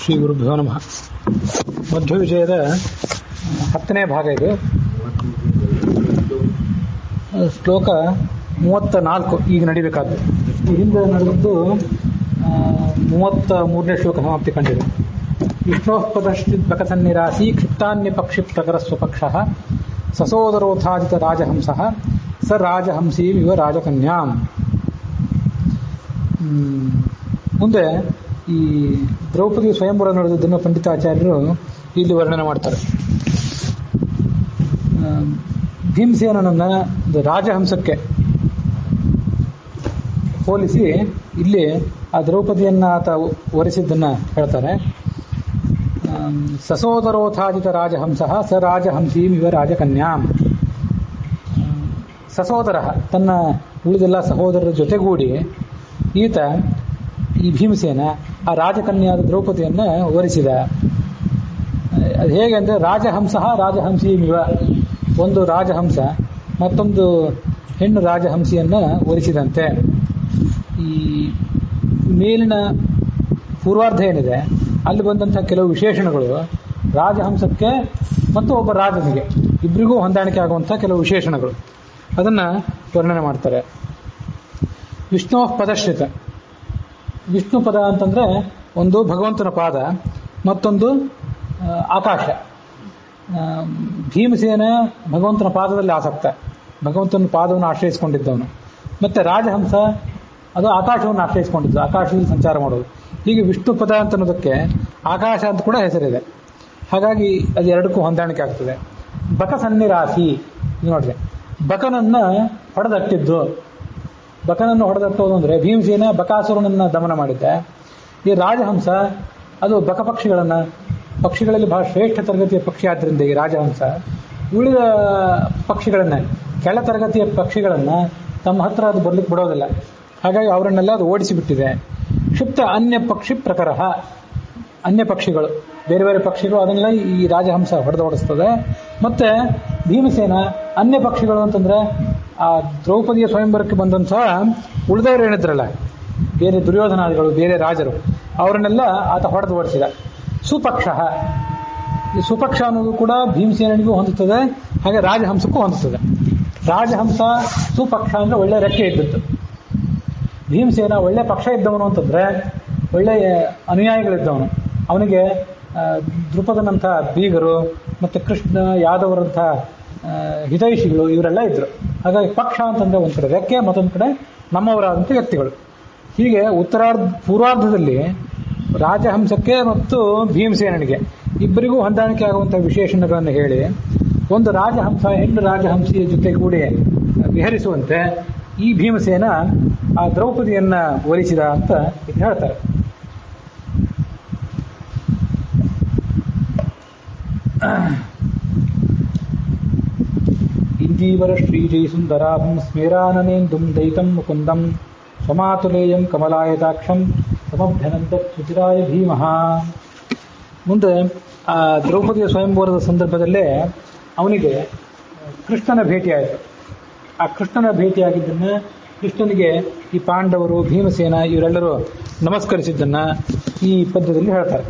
ಶ್ರೀ ಗುರುಭ್ಯೋ ನಮಃ. ಮಧ್ವ ವಿಜಯದ 10ನೇ ಭಾಗ ಇದು. ಶ್ಲೋಕ 34 ಈಗ ನಡಿಬೇಕಾದ್ದು. ಈ ಹಿಂದೆ ನಡೆದದ್ದು 33ನೇ ಶ್ಲೋಕ ಸಮಾಪ್ತಿ ಕಂಡಿದೆ. ವಿಷ್ಣೋಪದಶ್ಚಿತ್ ಬಕಸನ್ನಿರಾಸಿ ಕ್ಷಿಪ್ತಾನ್ಯ ಪಕ್ಷಿ ಪ್ರಕರ ಸ್ವಪಕ್ಷ ಸಸೋದರೋಥಾಜಿತ ರಾಜಹಂಸ ಸ ರಾಜಹಂಸೀಂ ಇವ ರಾಜಕನ್ಯಾಂ. ಮುಂದೆ ಈ ದ್ರೌಪದಿ ಸ್ವಯಂವರ ನಡೆದದ್ದನ್ನು ಪಂಡಿತಾಚಾರ್ಯರು ಇಲ್ಲಿ ವರ್ಣನೆ ಮಾಡ್ತಾರೆ. ಭೀಮಸೇನನನ್ನ ರಾಜಹಂಸಕ್ಕೆ ಹೋಲಿಸಿ ಇಲ್ಲಿ ಆ ದ್ರೌಪದಿಯನ್ನ ಆತ ವರಿಸಿದ್ದನ್ನ ಹೇಳ್ತಾರೆ. ಸಸೋದರೋಥಾಜಿತ ರಾಜಹಂಸ ಸ ರಾಜಹಂಸೀಂ ಇವ ರಾಜಕನ್ಯಾಂ. ಸಸೋದರ ತನ್ನ ಉಳಿದೆಲ್ಲ ಸಹೋದರರ ಜೊತೆಗೂಡಿ ಈತ ಈ ಭೀಮಸೇನ ಆ ರಾಜಕನ್ಯಾದ ದ್ರೌಪದಿಯನ್ನ ವರಿಸಿದ. ಅದು ಹೇಗೆ ಅಂದರೆ ರಾಜಹಂಸ ರಾಜಹಂಸೀಮಿವ, ಒಂದು ರಾಜಹಂಸ ಮತ್ತೊಂದು ಹೆಣ್ಣು ರಾಜಹಂಸಿಯನ್ನ ವರಿಸಿದಂತೆ. ಈ ಮೇಲಿನ ಪೂರ್ವಾರ್ಧ ಏನಿದೆ ಅಲ್ಲಿ ಬಂದಂತಹ ಕೆಲವು ವಿಶೇಷಣಗಳು ರಾಜಹಂಸಕ್ಕೆ ಮತ್ತು ಒಬ್ಬ ರಾಜನಿಗೆ ಇಬ್ಬರಿಗೂ ಹೊಂದಾಣಿಕೆ ಆಗುವಂತಹ ಕೆಲವು ವಿಶೇಷಣಗಳು ಅದನ್ನ ವರ್ಣನೆ ಮಾಡ್ತಾರೆ. ವಿಷ್ಣು ಪದಶ್ರಿತ, ವಿಷ್ಣು ಪದ ಅಂತಂದ್ರೆ ಒಂದು ಭಗವಂತನ ಪಾದ, ಮತ್ತೊಂದು ಆಕಾಶ. ಭೀಮಸೇನ ಭಗವಂತನ ಪಾದದಲ್ಲಿ ಆಸಕ್ತ, ಭಗವಂತನ ಪಾದವನ್ನು ಆಶ್ರಯಿಸಿಕೊಂಡಿದ್ದವನು. ಮತ್ತೆ ರಾಜಹಂಸ ಅದು ಆಕಾಶವನ್ನು ಆಶ್ರಯಿಸಿಕೊಂಡಿದ್ದು, ಆಕಾಶದಲ್ಲಿ ಸಂಚಾರ ಮಾಡೋದು. ಹೀಗೆ ವಿಷ್ಣು ಪದ ಅಂತ ಅನ್ನೋದಕ್ಕೆ ಆಕಾಶ ಅಂತ ಕೂಡ ಹೆಸರಿದೆ. ಹಾಗಾಗಿ ಅದು ಎರಡಕ್ಕೂ ಹೊಂದಾಣಿಕೆ ಆಗ್ತದೆ. ಬಕಸನ್ನಿರಾಸಿ, ಇದು ನೋಡ್ರಿ, ಬಕನನ್ನ ಹೊಡೆದಟ್ಟಿದ್ದು. ಬಕನನ್ನು ಹೊಡೆದಟ್ಟೋದು ಅಂದರೆ ಭೀಮಸೇನ ಬಕಾಸುರನನ್ನ ದಮನ ಮಾಡಿದ್ದ. ಈ ರಾಜಹಂಸ ಅದು ಬಕ ಪಕ್ಷಿಗಳಲ್ಲಿ ಬಹಳ ಶ್ರೇಷ್ಠ ತರಗತಿಯ ಪಕ್ಷಿ ಆದ್ದರಿಂದ ಈ ರಾಜಹಂಸ ಉಳಿದ ಪಕ್ಷಿಗಳನ್ನ, ಕೆಳ ತರಗತಿಯ ಪಕ್ಷಿಗಳನ್ನ ತಮ್ಮ ಹತ್ರ ಅದು ಬರ್ಲಿಕ್ಕೆ ಬಿಡೋದಿಲ್ಲ. ಹಾಗಾಗಿ ಅವರನ್ನೆಲ್ಲ ಅದು ಓಡಿಸಿಬಿಟ್ಟಿದೆ. ಕ್ಷಿಪ್ತ ಅನ್ಯ ಪಕ್ಷಿ ಪ್ರಕರ, ಅನ್ಯ ಪಕ್ಷಿಗಳು, ಬೇರೆ ಬೇರೆ ಪಕ್ಷಿಗಳು ಅದನ್ನೆಲ್ಲ ಈ ರಾಜಹಂಸ ಹೊಡೆದೋಡಿಸ್ತದೆ. ಮತ್ತೆ ಭೀಮಸೇನ ಅನ್ಯ ಪಕ್ಷಿಗಳು ಅಂತಂದ್ರೆ ಆ ದ್ರೌಪದಿಯ ಸ್ವಯಂವರಕ್ಕೆ ಬಂದಂತಹ ಉಳಿದವರು ಏನಿದ್ರಲ್ಲ, ಬೇರೆ ದುರ್ಯೋಧನಾದಿಗಳು, ಬೇರೆ ರಾಜರು, ಅವರನ್ನೆಲ್ಲ ಆತ ಹೊಡೆದು ಓಡಿಸಿದ. ಸುಪಕ್ಷ, ಈ ಸುಪಕ್ಷ ಅನ್ನೋದು ಕೂಡ ಭೀಮಸೇನಿಗೂ ಹೊಂದುತ್ತದೆ, ಹಾಗೆ ರಾಜಹಂಸಕ್ಕೂ ಹೊಂದುತ್ತದೆ. ರಾಜಹಂಸ ಸುಪಕ್ಷ ಅಂದ್ರೆ ಒಳ್ಳೆ ರೆಕ್ಕೆ ಇದ್ದದ್ದು. ಭೀಮಸೇನ ಒಳ್ಳೆ ಪಕ್ಷ ಇದ್ದವನು ಅಂತಂದ್ರೆ ಒಳ್ಳೆಯ ಅನುಯಾಯಿಗಳಿದ್ದವನು. ಅವನಿಗೆ ದೃಪದನಂಥ ಬೀಗರು ಮತ್ತೆ ಕೃಷ್ಣ ಯಾದವರಂಥ ಹಿತೈಷಿಗಳು ಇವರೆಲ್ಲ ಇದ್ರು. ಹಾಗಾಗಿ ಪಕ್ಷ ಅಂತಂದ್ರೆ ಒಂದ್ ಕಡೆ ರೆಕ್ಕೆ, ಮತ್ತೊಂದು ಕಡೆ ನಮ್ಮವರಾದಂಥ ವ್ಯಕ್ತಿಗಳು. ಹೀಗೆ ಪೂರ್ವಾರ್ಧದಲ್ಲಿ ರಾಜಹಂಸಕ್ಕೆ ಮತ್ತು ಭೀಮಸೇನಿಗೆ ಇಬ್ಬರಿಗೂ ಹೊಂದಾಣಿಕೆ ಆಗುವಂತಹ ವಿಶೇಷಣಗಳನ್ನು ಹೇಳಿ ಒಂದು ರಾಜಹಂಸ ಹೆಣ್ಣು ರಾಜಹಂಸಿಯ ಜೊತೆಗೂಡಿ ವಿಹರಿಸುವಂತೆ ಈ ಭೀಮಸೇನ ಆ ದ್ರೌಪದಿಯನ್ನ ವರಿಸಿದ ಅಂತ ಹೇಳ್ತಾರೆ. ಇಂದೀವರ ಶ್ರೀಜೈ ಸುಂದರಾಭಂ ಸ್ಮೇರಾನನೇಂದುಂ ದೈತಂ ಮುಕುಂದಂ ಸ್ವಮಾತುಲೇಯಂ ಕಮಲಾಯತಾಕ್ಷಂ ಸಮಭ್ಯನಂದ ಸುಚಿರಾಯ ಭೀಮಃ. ಮುಂದೆ ಆ ದ್ರೌಪದಿಯ ಸ್ವಯಂವರದ ಸಂದರ್ಭದಲ್ಲೇ ಅವನಿಗೆ ಕೃಷ್ಣನ ಭೇಟಿಯಾಯಿತು. ಆ ಕೃಷ್ಣನ ಭೇಟಿಯಾಗಿದ್ದನ್ನ, ಕೃಷ್ಣನಿಗೆ ಈ ಪಾಂಡವರು, ಭೀಮಸೇನ ಇವರೆಲ್ಲರೂ ನಮಸ್ಕರಿಸಿದ್ದನ್ನ ಈ ಪದ್ಯದಲ್ಲಿ ಹೇಳ್ತಾರೆ.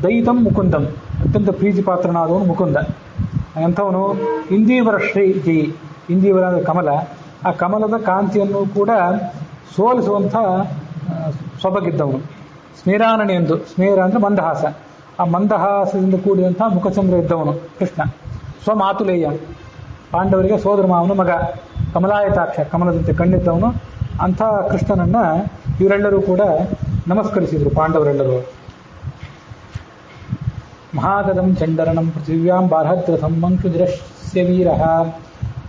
ದೈತಂ ಮುಕುಂದಂ, ಅತ್ಯಂತ ಪ್ರೀತಿಪಾತ್ರನಾದವನು ಮುಕುಂದ. ಅಂಥವನು ಇಂದೀವರ ಶ್ರೀ ಜೈ, ಇಂದೀವರ ಕಮಲ, ಆ ಕಮಲದ ಕಾಂತಿಯನ್ನು ಕೂಡ ಸೋಲಿಸುವಂಥ ಸೊಬಗಿದ್ದವನು. ಸ್ಮೇರಾನಣಿ ಎಂದು, ಸ್ಮೇರ ಅಂದ್ರೆ ಮಂದಹಾಸ, ಆ ಮಂದಹಾಸದಿಂದ ಕೂಡಿದಂತಹ ಮುಖಚಂದ್ರ ಇದ್ದವನು ಕೃಷ್ಣ. ಸ್ವಮಾತುಲೇಯ, ಪಾಂಡವರಿಗೆ ಸೋದರ ಮಾವನ ಮಗ. ಕಮಲಾಯತಾಕ್ಷ, ಕಮಲದಂತೆ ಕಣ್ಣಿದ್ದವನು. ಅಂಥ ಕೃಷ್ಣನನ್ನ ಇವರೆಲ್ಲರೂ ಕೂಡ ನಮಸ್ಕರಿಸಿದರು ಪಾಂಡವರೆಲ್ಲರೂ. ಮಹಾಗದಂ ಚಂಡರಣಂ ಪೃಥಿವ್ಯಾಂ ಬಾರ್ಹದ್ರಥಂ ಮಂಕುಜಿರಸ್ಯ ವೀರಃ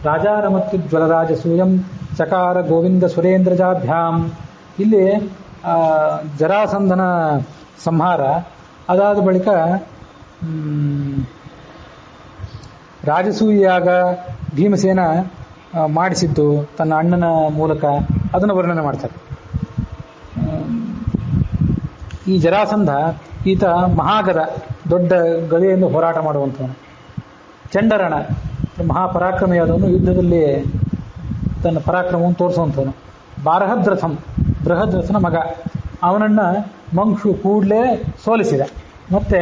ರಾಜಾರಮತ್ಯುಜ್ವಲರಾಜಸೂಯಂ ಚಕಾರ ಗೋವಿಂದ ಸುರೇಂದ್ರಜಾಭ್ಯಾಂ. ಇಲ್ಲಿ ಜರಾಸಂಧನ ಸಂಹಾರ ಅದಾದ ಬಳಿಕ ರಾಜಸೂಯಾಗ ಭೀಮಸೇನ ಮಾಡಿಸಿದ್ದು ತನ್ನ ಅಣ್ಣನ ಮೂಲಕ, ಅದನ್ನು ವರ್ಣನೆ ಮಾಡ್ತಾರೆ. ಈ ಜರಾಸಂಧ ಈತ ಮಹಾಗದ, ದೊಡ್ಡ ಗದೆಯನ್ನು ಹೋರಾಟ ಮಾಡುವಂಥವನು. ಚಂಡರಣ, ಮಹಾಪರಾಕ್ರಮಿಯಾದವನು, ಯುದ್ಧದಲ್ಲಿ ತನ್ನ ಪರಾಕ್ರಮವನ್ನು ತೋರಿಸುವಂಥವನು. ಬಾರಹದ್ರಥಂ, ಬೃಹದ್ರಥನ ಮಗ, ಅವನನ್ನ ಮಂಕ್ಷು ಕೂಡಲೇ ಸೋಲಿಸಿದ. ಮತ್ತೆ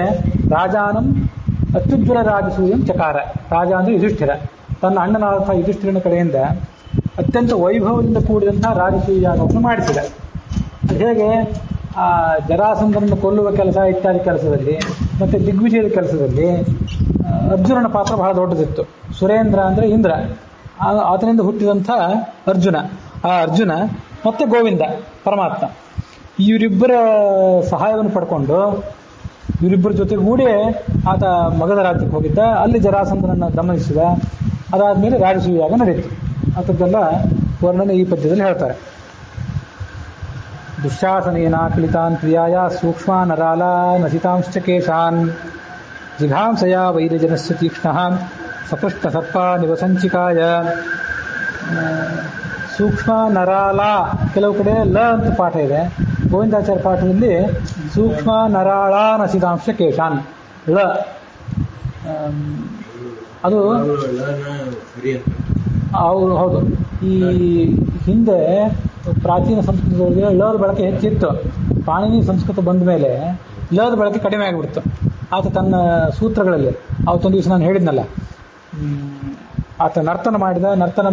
ರಾಜಾನಂ ಅತ್ಯುಜ್ವಲ ರಾಜಸೂಯಂ ಚಕಾರ. ರಾಜ ಅಂದರೆ ಯುಧಿಷ್ಠಿರ, ತನ್ನ ಅಣ್ಣನಾದಂಥ ಯುಧಿಷ್ಠಿರನ ಕಡೆಯಿಂದ ಅತ್ಯಂತ ವೈಭವದಿಂದ ಕೂಡಿದಂತಹ ರಾಜಸೂಯ ಯಾಗವನ್ನು ಮಾಡಿಸಿದ. ಅದು ಹೇಗೆ ಆ ಜರಾಸಂಧನನ್ನು ಕೊಲ್ಲುವ ಕೆಲಸ ಇತ್ಯಾದಿ ಕೆಲಸದಲ್ಲಿ ಮತ್ತು ದಿಗ್ವಿಜಯದ ಕೆಲಸದಲ್ಲಿ ಅರ್ಜುನನ ಪಾತ್ರ ಬಹಳ ದೊಡ್ಡದಿತ್ತು. ಸುರೇಂದ್ರ ಅಂದರೆ ಇಂದ್ರ, ಆತನಿಂದ ಹುಟ್ಟಿದಂಥ ಅರ್ಜುನ, ಆ ಅರ್ಜುನ ಮತ್ತು ಗೋವಿಂದ ಪರಮಾತ್ಮ, ಇವರಿಬ್ಬರ ಸಹಾಯವನ್ನು ಪಡ್ಕೊಂಡು ಇವರಿಬ್ಬರ ಜೊತೆಗೂಡಿ ಆತ ಮಗಧ ರಾಜ್ಯಕ್ಕೆ ಹೋಗಿದ್ದ. ಅಲ್ಲಿ ಜರಾಸಂಧನನ್ನು ದಮನಿಸಿದ. ಅದಾದಮೇಲೆ ರಾಜಸೂಯ ಯಾಗ ನಡೀತು. ಅಂಥದ್ದೆಲ್ಲ ವರ್ಣನೆ ಈ ಪದ್ಯದಲ್ಲಿ ಹೇಳ್ತಾರೆ. ದುಶ್ಯಾಸನೇನ ಕ್ಲಿತಾನ್ ಪ್ರಿಯಾಯ ಸೂಕ್ಷ್ಮ ನರಾಲ ನಸಿತಾಂಶ್ಚ ಕೇಶಾನ್ ಜಿಘಾಂಸಯ ವೈರಜನಸ್ಯ ತೀಕ್ಷ್ಣಃ ಸಪೃಷ್ಟ ಸರ್ಪ ನಿವಸಂಚಿಕಾಯ. ಸೂಕ್ಷ್ಮ ನರಾಲ ಕೆಲವು ಕಡೆ ಲ ಅಂತ ಪಾಠ ಇದೆ. ಗೋವಿಂದಾಚಾರ್ಯ ಪಾಠದಲ್ಲಿ ಸೂಕ್ಷ್ಮ ನರಾಳ ನಸಿತಾಂಶ ಕೇಶಾನ್ ಳ. ಅದು ಹೌದು. ಈ ಹಿಂದೆ ಪ್ರಾಚೀನ ಸಂಸ್ಕೃತದೊಳಗೆ ಲದ ಬಳಕೆ ಹೆಚ್ಚಿತ್ತು. ಪಾಣಿನಿ ಸಂಸ್ಕೃತ ಬಂದ ಮೇಲೆ ಲದ ಬಳಕೆ ಕಡಿಮೆ ಆಗಿಬಿಡ್ತು. ಆತ ತನ್ನ ಸೂತ್ರಗಳಲ್ಲಿ ಅವತ್ತೊಂದು ದಿವಸ ನಾನು ಹೇಳಿದ್ನಲ್ಲ, ಆತ ನರ್ತನ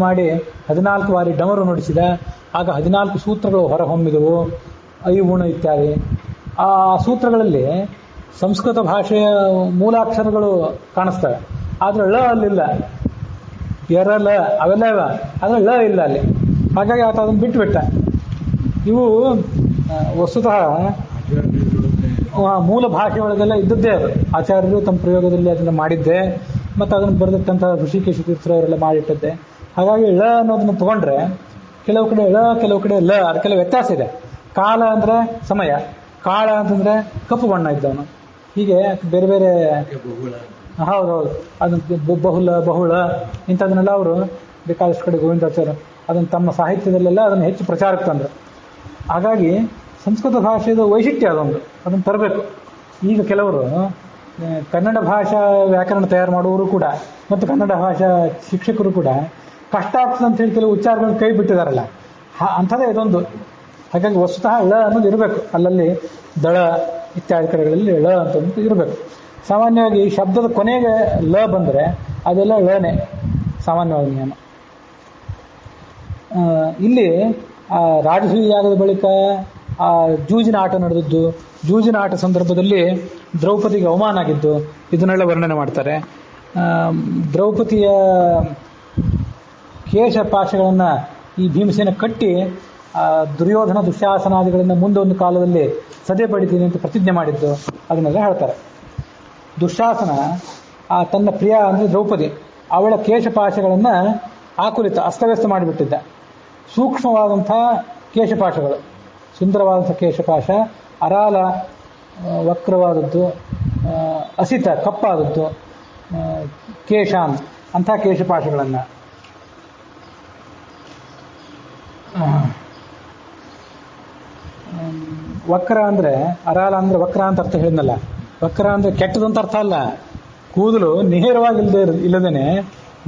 ಮಾಡಿ 14 ಬಾರಿ ಡಮರು ನುಡಿಸಿದ. ಆಗ 14 ಸೂತ್ರಗಳು ಹೊರಹೊಮ್ಮಿದವು, ಐಗುಣ ಇತ್ಯಾದಿ. ಆ ಸೂತ್ರಗಳಲ್ಲಿ ಸಂಸ್ಕೃತ ಭಾಷೆಯ ಮೂಲಾಕ್ಷರಗಳು ಕಾಣಿಸ್ತವೆ, ಆದರೆ ಳ ಅಲ್ಲಿಲ್ಲ. ಎರಲ ಅವೆಲ್ಲ ಇವ, ಆದರೆ ಳ ಇಲ್ಲ ಅಲ್ಲಿ. ಹಾಗಾಗಿ ಆತ ಅದನ್ನು ಬಿಟ್ಟುಬಿಟ್ಟ. ಇವು ವಸ್ತುತಃ ಮೂಲ ಭಾಷೆ ಒಳಗೆಲ್ಲ ಇದ್ದದ್ದೇ ಅದು. ಆಚಾರ್ಯರು ತಮ್ಮ ಪ್ರಯೋಗದಲ್ಲಿ ಅದನ್ನು ಮಾಡಿದ್ದೆ, ಮತ್ತು ಅದನ್ನು ಬರೆದಿಟ್ಟಂಥ ಋಷಿಕೇಶ ತೀರ್ಥರವರೆಲ್ಲ ಮಾಡಿಟ್ಟದ್ದೆ. ಹಾಗಾಗಿ ಳ ಅನ್ನೋದನ್ನು ತಗೊಂಡ್ರೆ ಕೆಲವು ಕಡೆ ಳ, ಕೆಲವು ಕಡೆ ಲ, ಅದಕ್ಕೆಲ್ಲ ವ್ಯತ್ಯಾಸ ಇದೆ. ಕಾಲ ಅಂದರೆ ಸಮಯ, ಕಾಳ ಅಂತಂದರೆ ಕಪ್ಪು ಬಣ್ಣ ಇದ್ದವನು. ಹೀಗೆ ಬೇರೆ ಬೇರೆ. ಹೌದೌದು, ಅದನ್ನು ಬಹುಳ ಇಂಥದನ್ನೆಲ್ಲ ಅವರು ಬೇಕಾದಷ್ಟು ಕಡೆ ಗೋವಿಂದಾಚಾರ್ಯ ಅದನ್ನು ತಮ್ಮ ಸಾಹಿತ್ಯದಲ್ಲೆಲ್ಲ ಅದನ್ನು ಹೆಚ್ಚು ಪ್ರಚಾರಕ್ಕೆ ತಂದರು. ಹಾಗಾಗಿ ಸಂಸ್ಕೃತ ಭಾಷೆಯ ವೈಶಿಷ್ಟ್ಯ ಅದನ್ನು ತರಬೇಕು. ಈಗ ಕೆಲವರು ಕನ್ನಡ ಭಾಷಾ ವ್ಯಾಕರಣ ತಯಾರು ಮಾಡುವವರು ಕೂಡ ಮತ್ತು ಕನ್ನಡ ಭಾಷಾ ಶಿಕ್ಷಕರು ಕೂಡ ಕಷ್ಟ ಆಗ್ತದೆ ಅಂತೇಳಿ ಕೆಲವು ಉಚ್ಚಾರಗಳನ್ನು ಕೈ ಬಿಟ್ಟಿದ್ದಾರಲ್ಲ, ಅಂಥದ್ದೇ ಇದೊಂದು. ಹಾಗಾಗಿ ವಸ್ತುತಃ ಳ ಅನ್ನೋದು ಇರಬೇಕು. ಅಲ್ಲಲ್ಲಿ ದಳ ಇತ್ಯಾದಿ ಕಡೆಗಳಲ್ಲಿ ಳ ಅಂತ ಇರಬೇಕು. ಸಾಮಾನ್ಯವಾಗಿ ಶಬ್ದದ ಕೊನೆಗೆ ಲ ಬಂದರೆ ಅದೆಲ್ಲ ಳನೇ ಸಾಮಾನ್ಯವಾಗಿ ನಿಯಮ. ಇಲ್ಲಿ ರಾಜಸೂಯ ಯಾಗದ ಬಳಿಕ ಜೂಜಿನ ಆಟ ನಡೆದದ್ದು, ಜೂಜಿನ ಆಟ ಸಂದರ್ಭದಲ್ಲಿ ದ್ರೌಪದಿಗೆ ಅವಮಾನ ಆಗಿದ್ದು, ಇದನ್ನೆಲ್ಲ ವರ್ಣನೆ ಮಾಡ್ತಾರೆ. ದ್ರೌಪದಿಯ ಕೇಶಪಾಶಗಳನ್ನು ಈ ಭೀಮಸೇನ ಕಟ್ಟಿ ದುರ್ಯೋಧನ ದುಶ್ಯಾಸನಾದಿಗಳಿಂದ ಮುಂದೊಂದು ಕಾಲದಲ್ಲಿ ಸದೆ ಪಡಿತೀನಿ ಅಂತ ಪ್ರತಿಜ್ಞೆ ಮಾಡಿದ್ದು, ಅದನ್ನೆಲ್ಲ ಹೇಳ್ತಾರೆ. ದುಶ್ಯಾಸನ ತನ್ನ ಪ್ರಿಯ ಅಂದರೆ ದ್ರೌಪದಿ, ಅವಳ ಕೇಶಪಾಶಗಳನ್ನು ಆಕುಲಿತ ಅಸ್ತವ್ಯಸ್ತ ಮಾಡಿಬಿಟ್ಟಿದ್ದ. ಸೂಕ್ಷ್ಮವಾದಂಥ ಕೇಶಪಾಶಗಳು, ಸುಂದರವಾದಂಥ ಕೇಶಪಾಶ, ಅರಾಲ ವಕ್ರವಾದದ್ದು, ಅಸಿತ ಕಪ್ಪಾದದ್ದು, ಕೇಶಾನ್ ಅಂಥ ಕೇಶಪಾಶಗಳನ್ನು. ವಕ್ರ ಅಂದರೆ ಅರಾಲ ಅಂದರೆ ವಕ್ರ ಅಂತ ಅರ್ಥ ಹೇಳಿದ್ನಲ್ಲ. ವಕ್ರ ಅಂದರೆ ಕೆಟ್ಟದಂತ ಅರ್ಥ ಅಲ್ಲ. ಕೂದಲು ನೇರವಾಗಿ ಇಲ್ಲದೇನೆ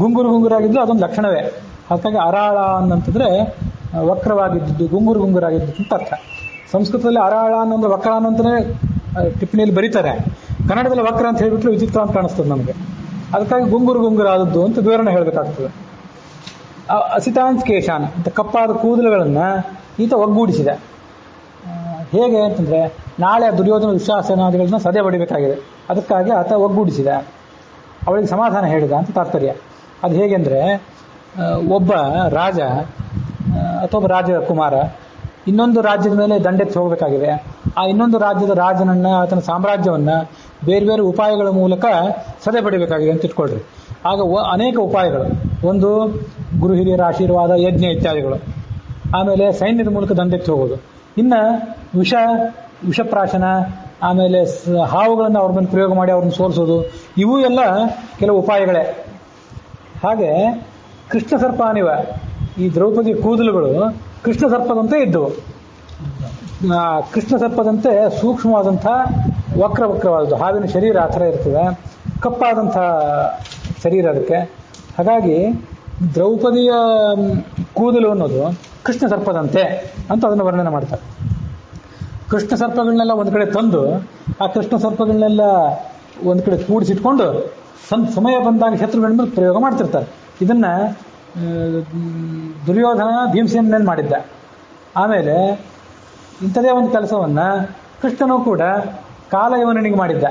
ಗುಂಗುರಾಗಿದ್ದು ಅದೊಂದು ಲಕ್ಷಣವೇ. ಹಾಗಾಗಿ ಅರಾಳ ಅನ್ನಂತಂದರೆ ವಕ್ರವಾಗಿದ್ದು, ಗುಂಗುರಾಗಿದ್ದು ಅಂತ ಅರ್ಥ. ಸಂಸ್ಕೃತದಲ್ಲಿ ಅರಾಳ ಅನ್ನೋದು ವಕ್ರ ಅನ್ನಂತಲೇ ಟಿಪ್ಪಣಿಯಲ್ಲಿ ಬರೀತಾರೆ. ಕನ್ನಡದಲ್ಲಿ ವಕ್ರ ಅಂತ ಹೇಳಿಬಿಟ್ರೆ ವಿಚಿತ್ರ ಅಂತ ಕಾಣಿಸ್ತದೆ ನಮಗೆ. ಅದಕ್ಕಾಗಿ ಗುಂಗುರಾದದ್ದು ಅಂತ ವಿವರಣೆ ಹೇಳಬೇಕಾಗ್ತದೆ. ಅಸಿತಾಂತ್ ಕೇಶಾನ್ ಅಂತ ಕಪ್ಪಾದ ಕೂದಲುಗಳನ್ನು ಈತ ಒಗ್ಗೂಡಿಸಿದ. ಹೇಗೆ ಅಂತಂದರೆ ನಾಳೆ ದುರ್ಯೋಧನ ದುಶ್ಯಾಸನಾದಿಗಳನ್ನ ಸದೆ ಬಡಿಬೇಕಾಗಿದೆ, ಅದಕ್ಕಾಗಿ ಆತ ಒಗ್ಗೂಡಿಸಿದ, ಅವಳಿಗೆ ಸಮಾಧಾನ ಹೇಳಿದ ಅಂತ ತಾತ್ಪರ್ಯ. ಅದು ಹೇಗೆಂದರೆ, ಒಬ್ಬ ರಾಜ ಅಥವಾ ಒಬ್ಬ ರಾಜಕುಮಾರ ಇನ್ನೊಂದು ರಾಜ್ಯದ ಮೇಲೆ ದಂಡೆತ್ತಿ ಹೋಗಬೇಕಾಗಿದೆ. ಆ ಇನ್ನೊಂದು ರಾಜ್ಯದ ರಾಜನನ್ನು, ಆತನ ಸಾಮ್ರಾಜ್ಯವನ್ನು ಬೇರೆ ಬೇರೆ ಉಪಾಯಗಳ ಮೂಲಕ ಸದೆ ಪಡಿಬೇಕಾಗಿದೆ ಅಂತ ಇಟ್ಕೊಳ್ರಿ. ಆಗ ಅನೇಕ ಉಪಾಯಗಳು. ಒಂದು ಗುರು ಹಿರಿಯರ ಆಶೀರ್ವಾದ, ಯಜ್ಞ ಇತ್ಯಾದಿಗಳು. ಆಮೇಲೆ ಸೈನ್ಯದ ಮೂಲಕ ದಂಡೆತ್ತಿ ಹೋಗೋದು. ಇನ್ನು ವಿಷಪ್ರಾಶನ, ಆಮೇಲೆ ಹಾವುಗಳನ್ನು ಅವ್ರ ಮೇಲೆ ಪ್ರಯೋಗ ಮಾಡಿ ಅವ್ರನ್ನ ಸೋಲಿಸೋದು, ಇವು ಎಲ್ಲ ಕೆಲವು ಉಪಾಯಗಳೇ. ಹಾಗೆ ಕೃಷ್ಣ ಸರ್ಪಾನಿವ, ಈ ದ್ರೌಪದಿ ಕೂದಲುಗಳು ಕೃಷ್ಣ ಸರ್ಪದಂತೆ ಇದ್ದವು. ಕೃಷ್ಣ ಸರ್ಪದಂತೆ ಸೂಕ್ಷ್ಮವಾದಂಥ ವಕ್ರವಾದದ್ದು. ಹಾವಿನ ಶರೀರ ಆ ಥರ ಇರ್ತದೆ, ಕಪ್ಪಾದಂಥ ಶರೀರ ಅದಕ್ಕೆ. ಹಾಗಾಗಿ ದ್ರೌಪದಿಯ ಕೂದಲು ಅನ್ನೋದು ಕೃಷ್ಣ ಸರ್ಪದಂತೆ ಅಂತ ಅದನ್ನು ವರ್ಣನೆ ಮಾಡ್ತಾರೆ. ಕೃಷ್ಣ ಸರ್ಪಗಳನ್ನೆಲ್ಲ ಒಂದು ಕಡೆ ತಂದು ಆ ಕೃಷ್ಣ ಸರ್ಪಗಳನ್ನೆಲ್ಲ ಒಂದು ಕಡೆ ಕೂಡಿಸಿಟ್ಕೊಂಡು ಸಮಯ ಬಂದಾಗ ಶತ್ರುಗಳ ಮೇಲೆ ಪ್ರಯೋಗ ಮಾಡ್ತಿರ್ತಾರೆ. ಇದನ್ನ ದುರ್ಯೋಧನ ಭೀಮಸೇನ ಮಾಡಿದ್ದ. ಆಮೇಲೆ ಇಂಥದೇ ಒಂದು ಕೆಲಸವನ್ನ ಕೃಷ್ಣನೂ ಕೂಡ ಕಾಲಯವನಿಗೆ ಮಾಡಿದ್ದ.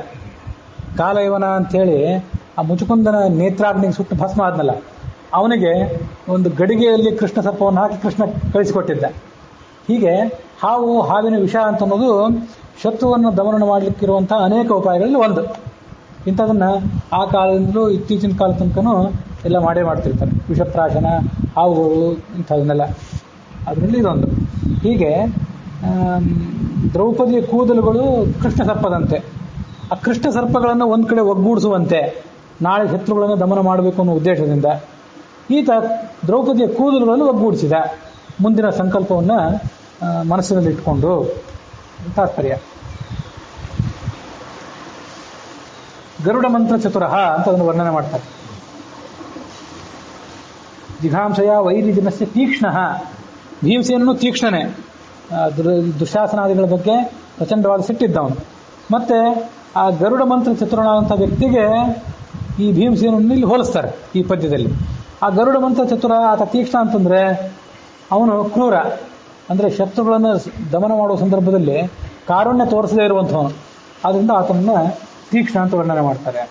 ಕಾಲಯವನ ಅಂಥೇಳಿ ಆ ಮುಚುಕುಂದನ ನೇತ್ರಾಗ್ನಿಗೆ ಸುಟ್ಟು ಭಸ್ಮ ಆದ್ನಲ್ಲ, ಅವನಿಗೆ ಒಂದು ಗಡಿಗೆಯಲ್ಲಿ ಕೃಷ್ಣ ಸರ್ಪವನ್ನು ಹಾಕಿ ಕೃಷ್ಣ ಕಳಿಸಿಕೊಟ್ಟಿದ್ದ. ಹೀಗೆ ಹಾವಿನ ವಿಷ ಅಂತ ಅನ್ನೋದು ಶತ್ರುವನ್ನು ದಮನ ಮಾಡಲಿಕ್ಕಿರುವಂತಹ ಅನೇಕ ಉಪಾಯಗಳಲ್ಲಿ ಒಂದು. ಇಂಥದನ್ನ ಆ ಕಾಲದಿಂದಲೂ ಇತ್ತೀಚಿನ ಕಾಲ ತನಕನೂ ಎಲ್ಲ ಮಾಡ್ತಿರ್ತಾರೆ. ವಿಷಪ್ರಾಶನ, ಹಾವುಗಳು, ಇಂಥದನ್ನೆಲ್ಲ ಅದರಲ್ಲಿ ಇದೊಂದು. ಹೀಗೆ ದ್ರೌಪದಿಯ ಕೂದಲುಗಳು ಕೃಷ್ಣ ಸರ್ಪದಂತೆ. ಆ ಕೃಷ್ಣ ಸರ್ಪಗಳನ್ನು ಒಂದು ಕಡೆ ಒಗ್ಗೂಡಿಸುವಂತೆ ನಾಳೆ ಶತ್ರುಗಳನ್ನು ದಮನ ಮಾಡಬೇಕು ಅನ್ನೋ ಉದ್ದೇಶದಿಂದ ಈತ ದ್ರೌಪದಿಯ ಕೂದಲುಗಳನ್ನು ಒಗ್ಗೂಡಿಸಿದ. ಮುಂದಿನ ಸಂಕಲ್ಪವನ್ನು ಮನಸ್ಸಿನಲ್ಲಿ ಇಟ್ಕೊಂಡು ತಾತ್ಪರ್ಯ. ಗರುಡ ಮಂತ್ರ ಚತುರಃ ಅಂತ ಅದನ್ನು ವರ್ಣನೆ ಮಾಡ್ತಾರೆ. ಜಿಘಾಂಸಯ ವೈರಿಜನಸ್ಯ ತೀಕ್ಷ್ಣ. ಭೀಮಸೇನನು ತೀಕ್ಷ್ಣನೇ, ದುಶಾಸನಾದಿಗಳ ಬಗ್ಗೆ ಪ್ರಚಂಡವಾದ ಸಿಟ್ಟಿದ್ದವನು. ಮತ್ತೆ ಆ ಗರುಡ ಮಂತ್ರ ಚತುರನಾದಂಥ ವ್ಯಕ್ತಿಗೆ ಈ ಭೀಮಸೇನನ್ನು ಇಲ್ಲಿ ಹೋಲಿಸ್ತಾರೆ ಈ ಪದ್ಯದಲ್ಲಿ. ಆ ಗರುಡ ಮಂತ್ರ ಚತುರ, ಆತ ತೀಕ್ಷ್ಣ ಅಂತಂದ್ರೆ ಅವನು ಕ್ರೂರ, ಅಂದ್ರೆ ಶತ್ರುಗಳನ್ನು ದಮನ ಮಾಡುವ ಸಂದರ್ಭದಲ್ಲಿ ಕಾರುಣ್ಯ ತೋರಿಸದೇ ಇರುವಂಥವನು. ಆದ್ರಿಂದ ಆತನನ್ನ ತೀಕ್ಷ್ಣ ಅಂತ ವರ್ಣನೆ ಮಾಡ್ತಾರೆ.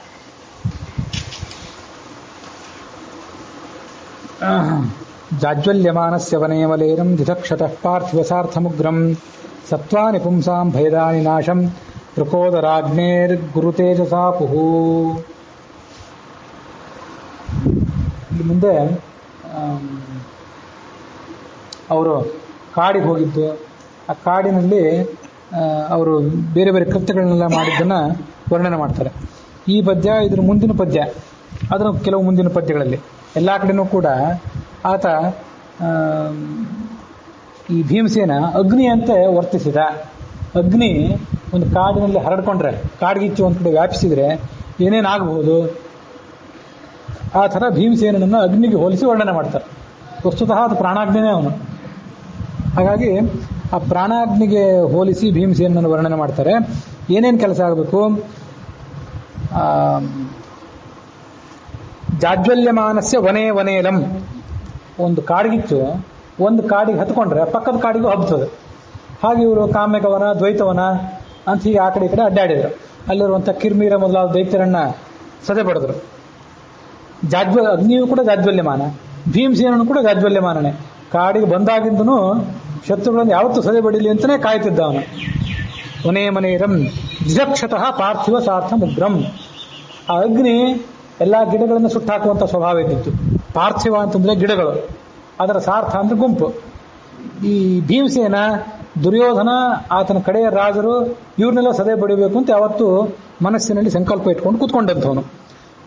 ಜಾಜ್ವಲ್ಯಮಾನಸ್ಯ ವನೇವಲೇರಂ ದಿಧಕ್ಷತಃ ಪಾರ್ಥಿವಸಾರ್ಥಮುಗ್ರಂ ಸತ್ವಾನಿ ಪುಂಸಾಂ ಭಯದಾನಿ ನಾಶಂ ತ್ರಿಕೋದರಾಗ್ನೇರ್ಗುರುತೇಜಸಾ ಪುಹು. ಇಲ್ಲಿ ಮುಂದೆ ಅವರು ಕಾಡಿಗೆ ಹೋಗಿದ್ದು, ಆ ಕಾಡಿನಲ್ಲಿ ಅವರು ಬೇರೆ ಬೇರೆ ಕೃತ್ಯಗಳನ್ನೆಲ್ಲ ಮಾಡಿದ್ದನ್ನ ವರ್ಣನೆ ಮಾಡ್ತಾರೆ. ಈ ಪದ್ಯ ಇದ್ರ ಮುಂದಿನ ಪದ್ಯ, ಅದರ ಕೆಲವು ಮುಂದಿನ ಪದ್ಯಗಳಲ್ಲಿ ಎಲ್ಲ ಕಡೆನೂ ಕೂಡ ಆತ ಈ ಭೀಮಸೇನ ಅಗ್ನಿಯಂತೆ ವರ್ತಿಸಿದ. ಅಗ್ನಿ ಒಂದು ಕಾಡಿನಲ್ಲಿ ಹರಡ್ಕೊಂಡ್ರೆ, ಕಾಡ್ಗಿಚ್ಚು ಒಂದು ಕಡೆ ವ್ಯಾಪಿಸಿದ್ರೆ ಏನೇನಾಗಬಹುದು, ಆ ಥರ ಭೀಮಸೇನನ್ನು ಅಗ್ನಿಗೆ ಹೋಲಿಸಿ ವರ್ಣನೆ ಮಾಡ್ತಾರೆ. ವಸ್ತುತಃ ಅದು ಪ್ರಾಣಾಗ್ನಿನೇ ಅವನು. ಹಾಗಾಗಿ ಆ ಪ್ರಾಣಾಗ್ನಿಗೆ ಹೋಲಿಸಿ ಭೀಮಸೇನನ್ನು ವರ್ಣನೆ ಮಾಡ್ತಾರೆ. ಏನೇನು ಕೆಲಸ ಆಗಬೇಕು? ಜಾಜ್ವಲ್ಯಮಾನಸ್ಯ ವನೇಲಂ. ಒಂದು ಕಾಡ್ಗಿಚ್ಚು ಒಂದು ಕಾಡಿಗೆ ಹತ್ಕೊಂಡ್ರೆ ಪಕ್ಕದ ಕಾಡಿಗೂ ಹಬ್ತದೆ. ಹಾಗೆ ಇವರು ಕಾಮ್ಯಕವನ, ದ್ವೈತವನ ಅಂತ ಹೀಗೆ ಆ ಕಡೆ ಈ ಕಡೆ ಅಡ್ಡಾಡಿದ್ರು. ಅಲ್ಲಿರುವಂಥ ಕಿರ್ಮೀರ ಮೊದಲಾದ ದೈತ್ಯರನ್ನ ಸದೆ ಪಡೆದ್ರು. ಅಗ್ನಿಯೂ ಕೂಡ ಜಾಜ್ವಲ್ಯಮಾನ, ಭೀಮಸೇನನು ಕೂಡ ಜಾಜ್ವಲ್ಯಮಾನನೇ. ಕಾಡಿಗೆ ಬಂದಾಗಿಂದನೂ ಶತ್ರುಗಳನ್ನು ಯಾವತ್ತೂ ಸದೆ ಬಡಿಲಿ ಅಂತಲೇ ಕಾಯ್ತಿದ್ದ ಅವನು. ವನೇಮನೇರಂ ದಿಧಕ್ಷತಃ ಪಾರ್ಥಿವ ಸಾರ್ಥ ಮುಗ್ರಂ. ಆ ಅಗ್ನಿ ಎಲ್ಲ ಗಿಡಗಳನ್ನು ಸುಟ್ಟಾಕುವಂಥ ಸ್ವಭಾವ ಇದ್ದಿತ್ತು. ಪಾರ್ಥಿವ ಅಂತಂದ್ರೆ ಗಿಡಗಳು, ಅದರ ಸಾರ್ಥ ಅಂದ್ರೆ ಗುಂಪು. ಈ ಭೀಮಸೇನ, ದುರ್ಯೋಧನ, ಆತನ ಕಡೆಯ ರಾಜರು ಇವ್ರನ್ನೆಲ್ಲ ಸದೆ ಬಡಿಬೇಕು ಅಂತ ಯಾವತ್ತೂ ಮನಸ್ಸಿನಲ್ಲಿ ಸಂಕಲ್ಪ ಇಟ್ಕೊಂಡು ಕೂತ್ಕೊಂಡಂಥವನು.